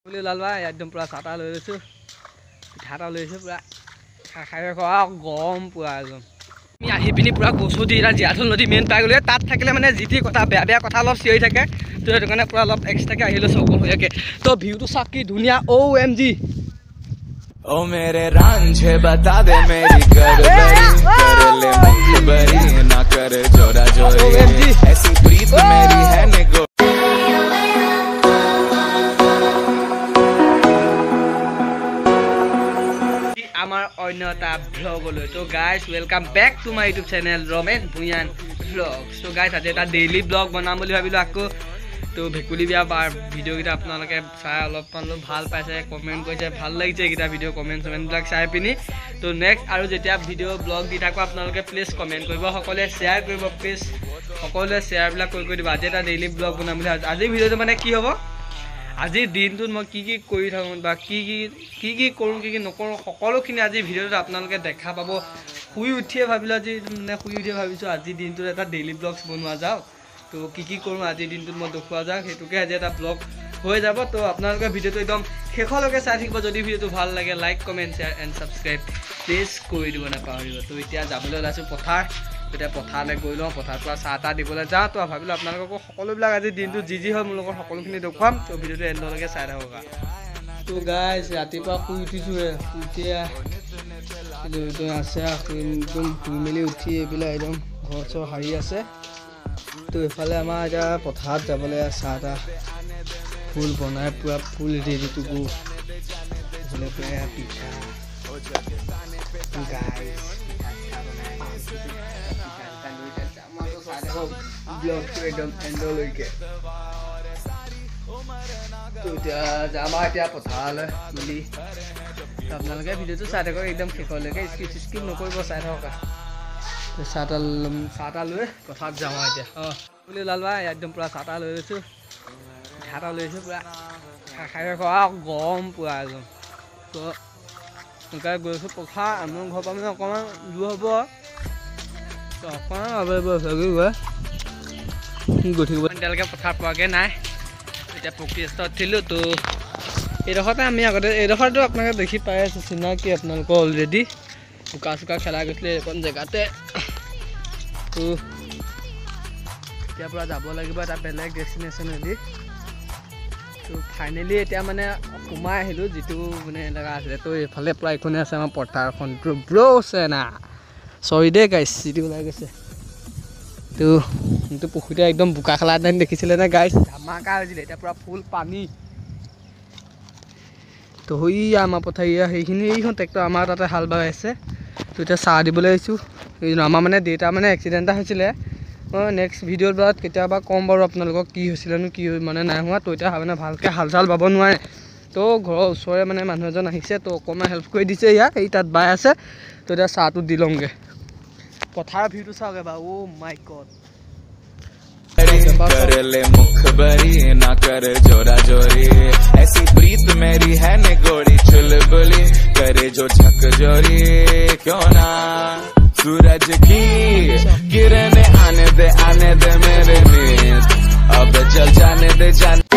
লালবা একদম পুৰা চাটা লৈ লৈছোঁ পিঠা এটা লৈছোঁ পুৰা খাই খোৱা গৰম পুৰা একদম আমি আহি পিনি পুৰা গছু দি এতিয়া জীয়াঢল নদী মেইন পাই গ'লোঁ তাত থাকিলে মানে যি টি কথা বেয়া বেয়া কথা অলপ চিঞৰি থাকে তো সেইটো কাৰণে পুৰা অলপ এক্সট্ৰাকৈ আহিলোঁ চকলহীয়াকৈ তো ভিউটো চাওক কি ধুনীয়া OMG ओ मेरे रांझे बता दे मेरी गड़बड़ी कर ले मुखबरी ना कर जोरा जोरी ऐसी प्रीत मेरी है नेगो আমার অন্য এটা ব্লগলৈ তো guys welcome back to my YouTube channel Ramesh Bhuyan vlogs তো গাইজ আজি এটা ডেইলি ব্লগ বনাম বুলি ভাবিলোঁ আকৌ তো ভেকুলী বিয়া ভিডিঅ'কেইটা আপোনালোকে চাই অলপমান ভাল পাইছে কমেণ্ট কৰিছে ভাল লাগিছে এইকেইটা ভিডিঅ' কমেণ্টবিলাক চাই পিনি তো নেক্সট আৰু যেতিয়া ভিডিঅ' ব্লগ দি থাকোঁ আপোনালোকে প্লিজ কমেণ্ট কৰিব সকলোৱে শ্বেয়াৰ কৰিব প্লিজ সকলোৱে শ্বেয়াৰবিলাক কৰি দিব আজি এটা ডেইলি ব্লগ বনাম বুলি আজিৰ ভিডিঅ'টো মানে কি হ'ব আজিৰ দিনটোত মই কি কি কৰি থাকোঁ বা কি কৰোঁ কি নকৰোঁ সকলোখিনি আজিৰ ভিডিঅ'টোত আপোনালোকে দেখা পাব শুই উঠিয়ে ভাবিলোঁ ভাবিছোঁ আজিৰ দিনটোত এটা ডেইলি ব্লগছ বনোৱা যাওক তো কি কৰোঁ আজিৰ দিনটোত মই দেখুওৱা যাওক সেইটোকে আজি এটা ব্লগ হৈ যাব তো আপোনালোকে ভিডিঅ'টো একদম শেষলৈকে চাই থাকিব যদি ভিডিঅ'টো ভাল লাগে like comment share and subscribe please কৰি দিব নাপাহৰিব তো এতিয়া যাবলৈ ওলাইছোঁ পথাৰ এতিয়া পথাৰলৈ গৈ লওঁ পথাৰৰ পৰা চাহ তাহ দিবলৈ যাওঁ তো ভাবিলোঁ আপোনালোককো সকলোবিলাক আজিৰ দিনটোত যি হয় মোৰ লগত সকলোখিনি দেখুৱাম তো ভিডিঅ'টো এণ্ডলৈকে চাই থাকক তো গাইজ ৰাতিপুৱা শুই উঠিছোঁহে এতিয়া আছে একদম শুই মেলি উঠি এইবিলাক একদম ঘৰ চৰ সাৰি আছে তো এইফালে আমাৰ এতিয়া পথাৰত যাবলৈ চাহ তাহ ফুল বনাই পুৰা ফুল ৰেডি টু গো এইফালে পুৰা পিঠা ব্লগটো একদম এণ্ডলৈকে তো এতিয়া যাম আৰু এতিয়া পথাৰলৈ মিলি আপোনালোকে ভিডিঅ'টো চাই থাকক একদম শেষলৈকে স্কিপ নকৰিব চাই থাকক চাহ তাহ লৈ পথাৰত যাওঁ আৰু এতিয়া বুলি ওলালবা একদম পুৰা চাহ তাহ লৈ লৈছোঁ পিঠা এটা লৈছোঁ পুৰা খাই খোৱা গৰম পুৰা একদম তো এনেকৈ গৈছোঁ পথাৰ আমাৰ ঘৰৰ পৰা মানে অকণমান দূৰ হ'ব তো অকণমান গৈ থাকিব এতিয়ালৈকে পথাৰ পোৱাগৈ নাই এতিয়া প্ৰক্ৰিয়াত উঠিলোঁ তো এইডোখৰতে আমি আগতে এইডোখৰটো আপোনালোকে দেখি পাই আছোঁ চিনাকি আপোনালোকৰ অলৰেডি চোকা খেলা গৈছিলে এইখন জেগাতে তো এতিয়াৰ পৰা যাব লাগিব এটা বেলেগ ডেষ্টিনেশ্যনেদি তো ফাইনেলি এতিয়া মানে সোমাই আহিলোঁ যিটো মানে জেগা আছিলে তো এইফালে পৰা এইখনে আছে আমাৰ পথাৰখন ব্ৰ'ছে না চৰি দেই গাইছ যিটো ওলাই গৈছে তো কিন্তু পুখুৰীতে একদম বোকা খেলা টাইম দেখিছিলে নে গাইছ ধামাকা হৈছিলে এতিয়া পূৰা ফুল পানী তো হৈ আমাৰ পথাৰীয়া সেইখিনি এইখন ট্ৰেক্টৰ আমাৰ তাতে হাল বাই আছে তো এতিয়া চাহ দিবলৈ আহিছোঁ আমাৰ মানে দেউতা মানে এক্সিডেণ্ট এটা হৈছিলে মই নেক্সট ভিডিঅ'ৰ পৰা কেতিয়াবা ক'ম বাৰু আপোনালোকক কি হৈছিলেনো কি মানে নাই হোৱা তো এতিয়া মানে ভালকৈ হাল চাল বাব নোৱাৰে তো ঘৰৰ ওচৰৰে মানে মানুহ এজন আহিছে তো অকণমান হেল্প কৰি দিছে ইয়াক এই তাত বাই আছে তো এতিয়া চাহটো দি লওঁগৈ পথাৰৰ ভিউটো চাওক এবাৰ অ' মাই গড कर ले मुखबरी ना कर जोरा जोरी ऐसी प्रीत मेरी है नेगोड़ी चुलबुली करे जो झक जोरी क्यों ना सूरज की किरण आने दे मेरे नींद अब जल जाने दे जाने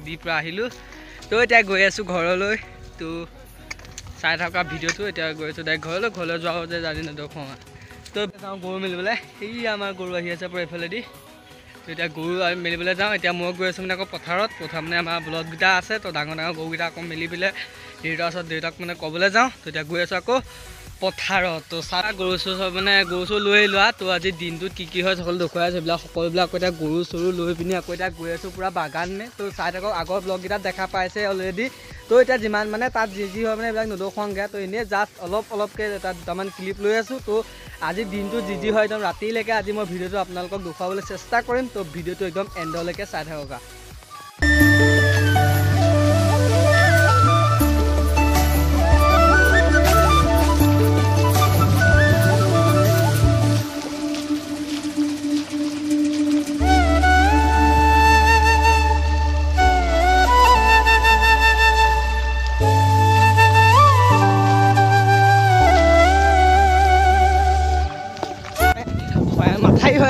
দি পৰা আহিলোঁ তো এতিয়া গৈ আছোঁ ঘৰলৈ তো চাই থকা ভিডিঅ'টো এতিয়া গৈ আছোঁ ডাইৰেক্ট ঘৰলৈ যোৱা যে জানি নেদেখুৱাওঁ তো যাওঁ গৰু মেলিবলৈ সেই আমাৰ গৰু আহি আছে পৰা এইফালেদি তো এতিয়া গৰু মেলিবলৈ যাওঁ এতিয়া মই গৈ আছোঁ মানে আকৌ পথাৰত মানে আমাৰ বলদকেইটা আছে তো ডাঙৰ গৰুকেইটা আকৌ মেলি পেলাই দেউতাৰ ওচৰত দেউতাক মানে ক'বলৈ যাওঁ তো এতিয়া গৈ আছোঁ আকৌ পথাৰত তো চাহ গৰু চৰু লৈ লোৱা তো আজি দিনটোত কি হয় সকলো দেখুৱাই আছে সকলোবিলাক আকৌ এতিয়া গৰু চৰু লৈ পিনি আকৌ এতিয়া গৈ আছোঁ পূৰা বাগানে তো চাই থাকক আগৰ ব্লগকেইটাত দেখা পাইছে অলৰেডি তো এতিয়া যিমান মানে তাত যি হয় মানে এইবিলাক নেদেখুৱাওঁগৈ তো এনেই জাষ্ট অলপকৈ তাত দুটামান ক্লিপ লৈ আছোঁ তো আজিৰ দিনটোত যি হয় একদম ৰাতিলৈকে আজি মই ভিডিঅ'টো আপোনালোকক দেখুৱাবলৈ চেষ্টা কৰিম তো ভিডিঅ'টো একদম এণ্ডলৈকে চাই থাকক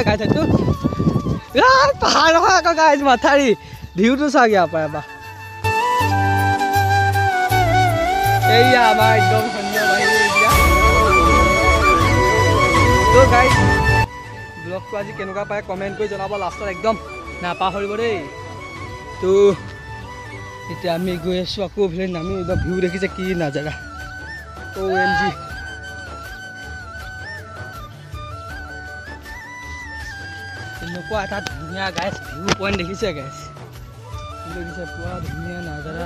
গাইছ এইটো পাহাৰ নহয় আকৌ গাইছ মাথাৰি ভিউটো চাওক ইয়াৰ পৰা এবাৰ এইয়া আমাৰ একদম সন্ধিয়া বাহিৰে এতিয়া তো গাইছ ব্লগটো আজি কেনেকুৱা পায় কমেণ্ট কৰি জনাব লাষ্টত একদম নাপাহৰিব দেই তো এতিয়া আমি গৈ আছোঁ আকৌ এইফালে নামি একদম ভিউ দেখিছে কি নাজাৰা OMG এনেকুৱা এটা ধুনীয়া গাইছ ভিউ পইণ্ট দেখিছে গাইছ দেখিছে পুৰা ধুনীয়া নাজাৰা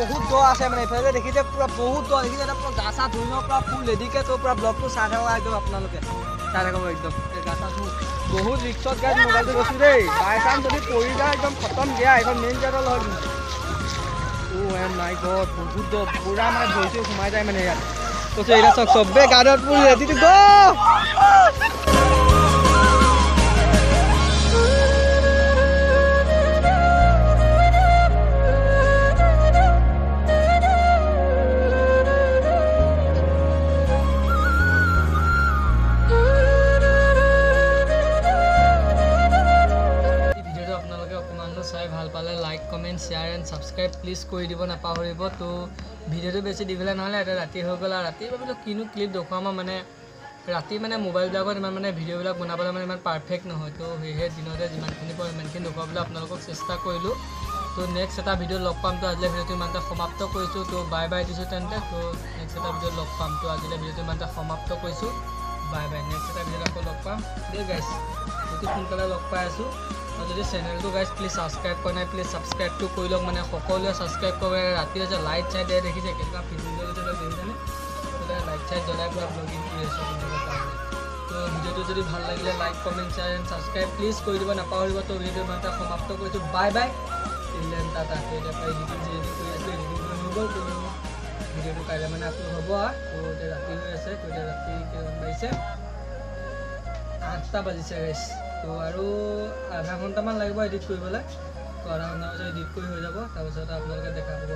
বহুত দ আছে মানে এইফালে দেখিছে পুৰা বহুত দ দেখিছে এটা পুৰা গা চা ধুই ন পুৰা ফুল ৰেডিকে তো পুৰা ব্লগটো চাই থাকক একদম আপোনালোকে চাই থাকক একদম গা চা ধুই বহুত ৰিক্সত গাইজ মোবাইলটো গৈছোঁ দেই বাই চান্স যদি পৰি যায় একদম খতম দিয়া এইখন মেইন জেগাত হ'ল মাই গড বহুত দ পুৰা মানে ভৰিটো সোমাই যায় মানে ইয়াত কৈছোঁ এতিয়া চাওক চবেই গাৰ্ডত পুৰি ৰেডি টু গ' চাই ভাল পালে like comment share and subscribe please কৰি দিব নাপাহৰিব তো ভিডিঅ'টো বেছি দীঘলীয়া নহ'লে এটা ৰাতি হৈ গ'ল আৰু ৰাতিৰ বাবেতো কিনো ক্লিপ দেখুৱাম মানে ৰাতি মানে মোবাইলবিলাকত ইমান মানে ভিডিঅ'বিলাক বনাবলৈ মানে ইমান পাৰফেক্ট নহয় তো সেয়েহে দিনতে যিমানখিনি পাৰোঁ ইমানখিনি দেখুৱাবলৈ আপোনালোকক চেষ্টা কৰিলোঁ তো নেক্সট এটা ভিডিঅ' লগ পাম তো আজিলৈ ভিডিঅ'টো ইমানতে সমাপ্ত কৰিছোঁ তো বাই বাই দিছোঁ তেন্তে তো নেক্সট এটা ভিডিঅ' লগ পাম তো আজিলৈ ভিডিঅ'টো ইমানতে সমাপ্ত কৰিছোঁ বাই বাই নেক্সট এটা ভিডিঅ'ত আকৌ লগ পাম দেই গাইছ অতি সোনকালে লগ পাই আছোঁ আৰু যদি চেনেলটো গাইজ প্লিজ ছাবস্ক্ৰাইব কৰা নাই প্লিজ ছাবস্ক্ৰাইবটো কৰি লওক মানে সকলোৱে ছাবস্ক্ৰাইব কৰে ৰাতি হৈছে লাইট চাইট দিয়ে দেখিছে কেনেকুৱা ফিল্ম দেখিছেনে লাইট চাইট জ্বলাই পুৰা ব্লগিং কৰি আছোঁ আপোনালোকৰ কাৰণে তো ভিডিঅ'টো যদি ভাল লাগিলে like comment share and subscribe please কৰি দিব নাপাহৰিব তো ভিডিঅ'টো ইমানতে সমাপ্ত কৰিছোঁ বাই বাই ইলেন টাটা তো এতিয়া এডিটিং চেডিটিং কৰি আছোঁ এডিটিং হৈ গ'ল তো ভিডিঅ'টো কাইলৈ মানে আপলোড হ'ব তো এতিয়া ৰাতি হৈ আছে তো এতিয়া ৰাতি কেইজন বাজিছে 8টা বাজিছে গাইছ তো আৰু আধা ঘণ্টামান লাগিব এডিট কৰিবলৈ তো আধা ঘণ্টা পিছত এডিট কৰি হৈ যাব তাৰপিছত আপোনালোকে দেখা পাব